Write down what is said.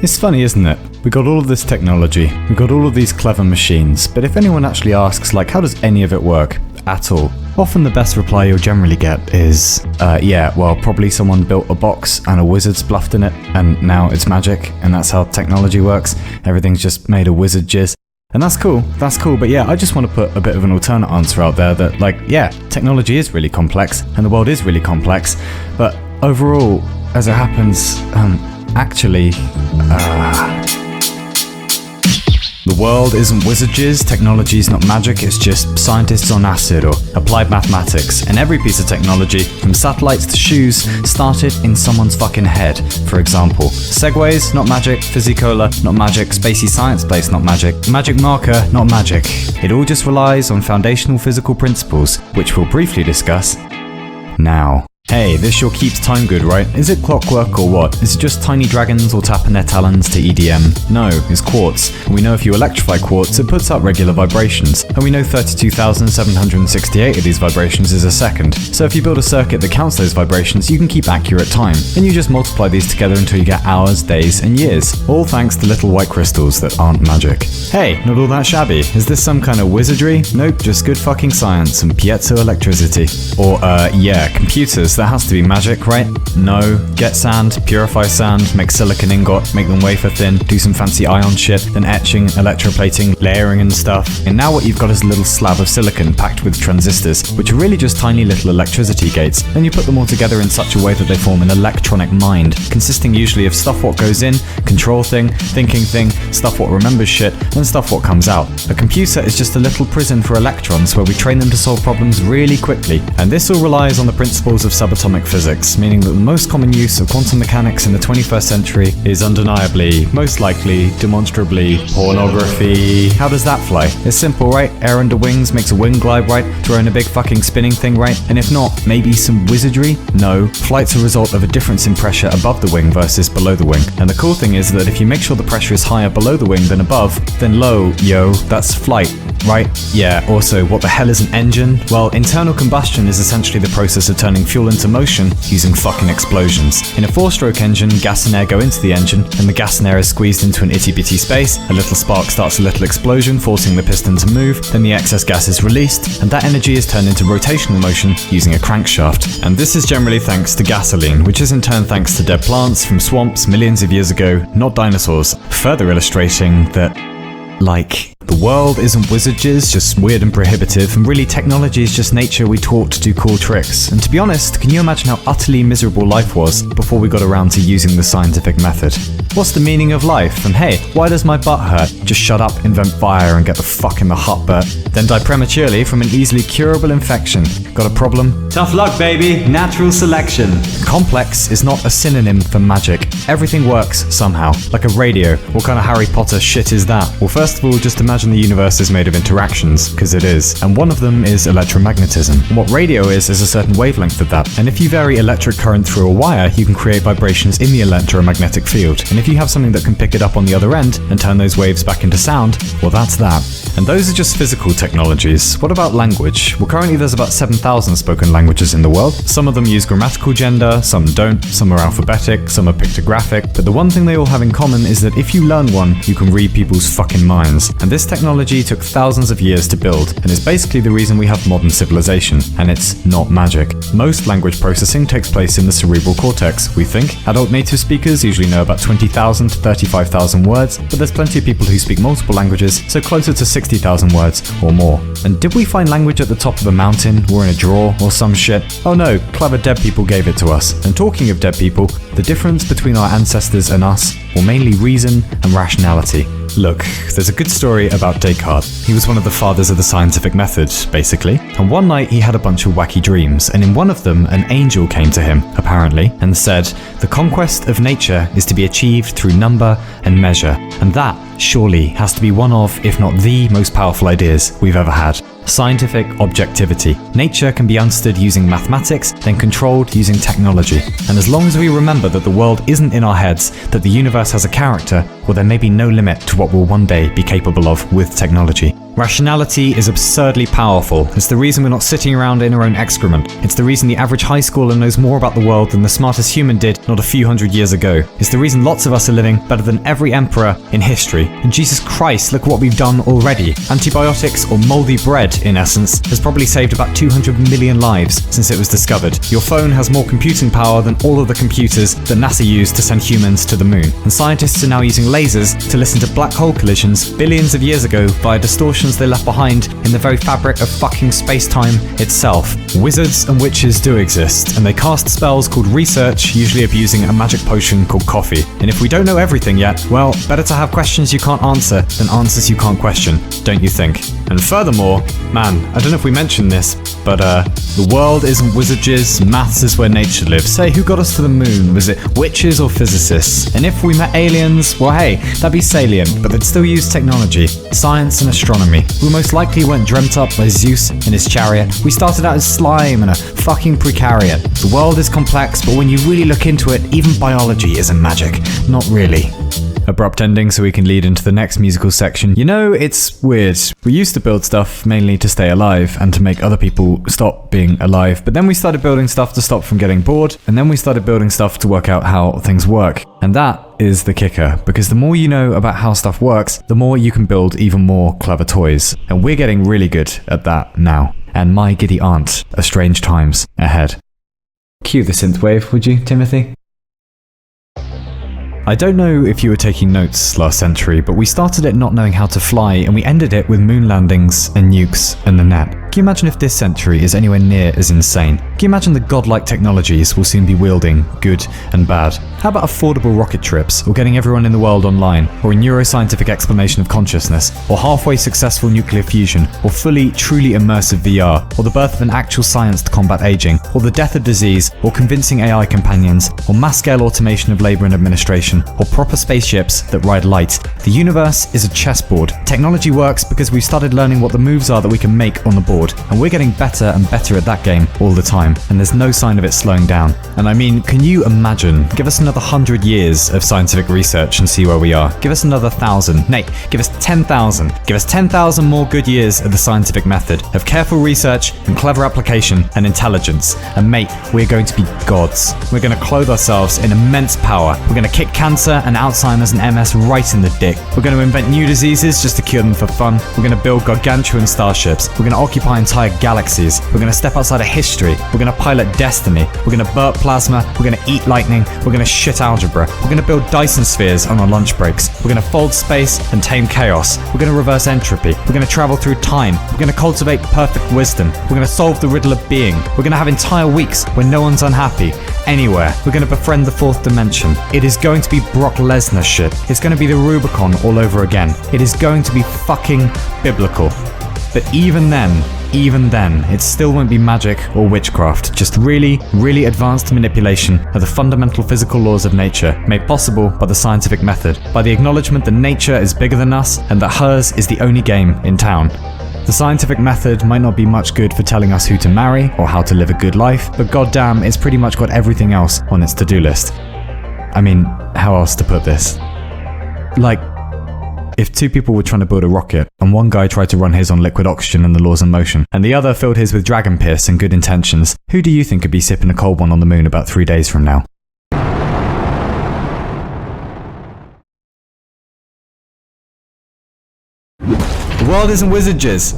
It's funny, isn't it? We got all of this technology, we got all of these clever machines, but if anyone actually asks, like, how does any of it work? At all. Often the best reply you'll generally get is, probably someone built a box and a wizard's bluffed in it, and now it's magic, and that's how technology works. Everything's just made of wizard jizz. And that's cool, but yeah, I just want to put a bit of an alternate answer out there that, like, yeah, technology is really complex, and the world is really complex, but overall, as it happens, the world isn't wizard jizz, technology is not magic, it's just scientists on acid or applied mathematics. And every piece of technology, from satellites to shoes, started in someone's fucking head. For example, segways, not magic, Physicola, not magic, spacey science place, not magic, magic marker, not magic. It all just relies on foundational physical principles, which we'll briefly discuss now. Hey, this sure keeps time good, right? Is it clockwork or what? Is it just tiny dragons all tapping their talons to EDM? No, it's quartz. And we know if you electrify quartz, it puts out regular vibrations. And we know 32,768 of these vibrations is a second. So if you build a circuit that counts those vibrations, you can keep accurate time. And you just multiply these together until you get hours, days, and years. All thanks to little white crystals that aren't magic. Hey, not all that shabby. Is this some kind of wizardry? Nope, just good fucking science and piezoelectricity. Or, computers. That has to be magic, right? No. Get sand, purify sand, make silicon ingot, make them wafer thin, do some fancy ion shit, then etching, electroplating, layering and stuff. And now what you've got is a little slab of silicon packed with transistors, which are really just tiny little electricity gates. And you put them all together in such a way that they form an electronic mind, consisting usually of stuff what goes in, control thing, thinking thing, stuff what remembers shit, and stuff what comes out. A computer is just a little prison for electrons where we train them to solve problems really quickly. And this all relies on the principles of subatomic physics, meaning that the most common use of quantum mechanics in the 21st century is undeniably, most likely, demonstrably, pornography. How does that fly? It's simple, right? Air under wings makes a wing glide, right? Throw in a big fucking spinning thing, right? And if not, maybe some wizardry? No. Flight's a result of a difference in pressure above the wing versus below the wing. And the cool thing is that if you make sure the pressure is higher below the wing than above, then low, yo, that's flight. Right? Yeah, also, what the hell is an engine? Well, internal combustion is essentially the process of turning fuel into motion using fucking explosions. In a 4-stroke engine, gas and air go into the engine, and the gas and air is squeezed into an itty-bitty space, a little spark starts a little explosion, forcing the piston to move, then the excess gas is released, and that energy is turned into rotational motion using a crankshaft. And this is generally thanks to gasoline, which is in turn thanks to dead plants from swamps millions of years ago, not dinosaurs, further illustrating that, like, the world isn't wizard jizz, just weird and prohibitive, and really technology is just nature we taught to do cool tricks. And to be honest, can you imagine how utterly miserable life was before we got around to using the scientific method? What's the meaning of life? And hey, why does my butt hurt? Just shut up, invent fire, and get the fuck in the hut, Bert. Then die prematurely from an easily curable infection. Got a problem? Tough luck, baby. Natural selection. Complex is not a synonym for magic. Everything works somehow. Like a radio. What kind of Harry Potter shit is that? Well, first of all, just imagine the universe is made of interactions, because it is. And one of them is electromagnetism. And what radio is a certain wavelength of that. And if you vary electric current through a wire, you can create vibrations in the electromagnetic field. And if you have something that can pick it up on the other end and turn those waves back into sound, well, that's that. And those are just physical technologies. What about language? Well, currently there's about 7,000 spoken languages in the world. Some of them use grammatical gender, some don't, some are alphabetic, some are pictographic. But the one thing they all have in common is that if you learn one, you can read people's fucking minds. And this technology took thousands of years to build, and is basically the reason we have modern civilization. And it's not magic. Most language processing takes place in the cerebral cortex, we think. Adult native speakers usually know about 20,000 to 35,000 words, but there's plenty of people who speak multiple languages, so closer to 60,000 words or more. And did we find language at the top of a mountain, or in a drawer, or some shit? Oh no, clever dead people gave it to us. And talking of dead people, the difference between our ancestors and us, or mainly reason and rationality. Look, there's a good story about Descartes. He was one of the fathers of the scientific method, basically. And one night he had a bunch of wacky dreams, and in one of them an angel came to him, apparently, and said, "The conquest of nature is to be achieved through number and measure, and that, surely, has to be one of, if not the most powerful ideas we've ever had. Scientific objectivity. Nature can be understood using mathematics, then controlled using technology. And as long as we remember that the world isn't in our heads, that the universe has a character, well, there may be no limit to what we'll one day be capable of with technology." Rationality is absurdly powerful. It's the reason we're not sitting around in our own excrement. It's the reason the average high schooler knows more about the world than the smartest human did not a few hundred years ago. It's the reason lots of us are living better than every emperor in history. And Jesus Christ, look what we've done already. Antibiotics, or moldy bread in essence, has probably saved about 200 million lives since it was discovered. Your phone has more computing power than all of the computers that NASA used to send humans to the moon. And scientists are now using lasers to listen to black hole collisions billions of years ago via distortions they left behind in the very fabric of fucking space-time itself. Wizards and witches do exist, and they cast spells called research, usually abusing a magic potion called coffee. And if we don't know everything yet, well, better to have questions you can't answer than answers you can't question, don't you think? And furthermore, man, I don't know if we mentioned this, but the world isn't wizards, maths is where nature lives. Say, who got us to the moon? Was it witches or physicists? And if we met aliens, well hey, that'd be salient, but they'd still use technology, science and astronomy. We most likely weren't dreamt up by Zeus in his chariot. We started out as slime and a fucking precariat. The world is complex, but when you really look into it, even biology isn't magic. Not really. Abrupt ending so we can lead into the next musical section. You know, it's weird. We used to build stuff mainly to stay alive and to make other people stop being alive, but then we started building stuff to stop from getting bored, and then we started building stuff to work out how things work. And that is the kicker, because the more you know about how stuff works, the more you can build even more clever toys. And we're getting really good at that now. And my giddy aunt, are strange times ahead. Cue the synthwave, would you, Timothy? I don't know if you were taking notes last century, but we started it not knowing how to fly, and we ended it with moon landings and nukes and the net. Can you imagine if this century is anywhere near as insane? Can you imagine the godlike technologies we'll soon be wielding, good and bad? How about affordable rocket trips, or getting everyone in the world online, or a neuroscientific explanation of consciousness, or halfway successful nuclear fusion, or fully, truly immersive VR, or the birth of an actual science to combat aging, or the death of disease, or convincing AI companions, or mass-scale automation of labor and administration, or proper spaceships that ride light? The universe is a chessboard. Technology works because we've started learning what the moves are that we can make on the board, and we're getting better and better at that game all the time, and there's no sign of it slowing down. And I mean, can you imagine? Give us another 100 years of scientific research and see where we are. Give us another 1,000. Nate, give us 10,000. Give us 10,000 more good years of the scientific method, of careful research and clever application and intelligence. And mate, we're going to be gods. We're going to clothe ourselves in immense power. We're going to kick cancer and Alzheimer's and MS right in the dick. We're going to invent new diseases just to cure them for fun. We're going to build gargantuan starships. We're going to occupy entire galaxies. We're going to step outside of history. We're going to pilot destiny. We're going to burp plasma. We're going to eat lightning. We're going to shit algebra. We're going to build Dyson spheres on our lunch breaks. We're going to fold space and tame chaos. We're going to reverse entropy. We're going to travel through time. We're going to cultivate perfect wisdom. We're going to solve the riddle of being. We're going to have entire weeks when no one's unhappy. Anywhere. We're going to befriend the fourth dimension. It is going to be Brock Lesnar shit. It's going to be the Rubicon all over again. It is going to be fucking biblical. But even then, it still won't be magic or witchcraft, just really, really advanced manipulation of the fundamental physical laws of nature, made possible by the scientific method, by the acknowledgement that nature is bigger than us and that hers is the only game in town. The scientific method might not be much good for telling us who to marry or how to live a good life, but goddamn, it's pretty much got everything else on its to-do list. I mean, how else to put this? Like, if two people were trying to build a rocket, and one guy tried to run his on liquid oxygen and the laws of motion, and the other filled his with dragon piss and good intentions, who do you think could be sipping a cold one on the moon about 3 days from now? The world isn't wizards.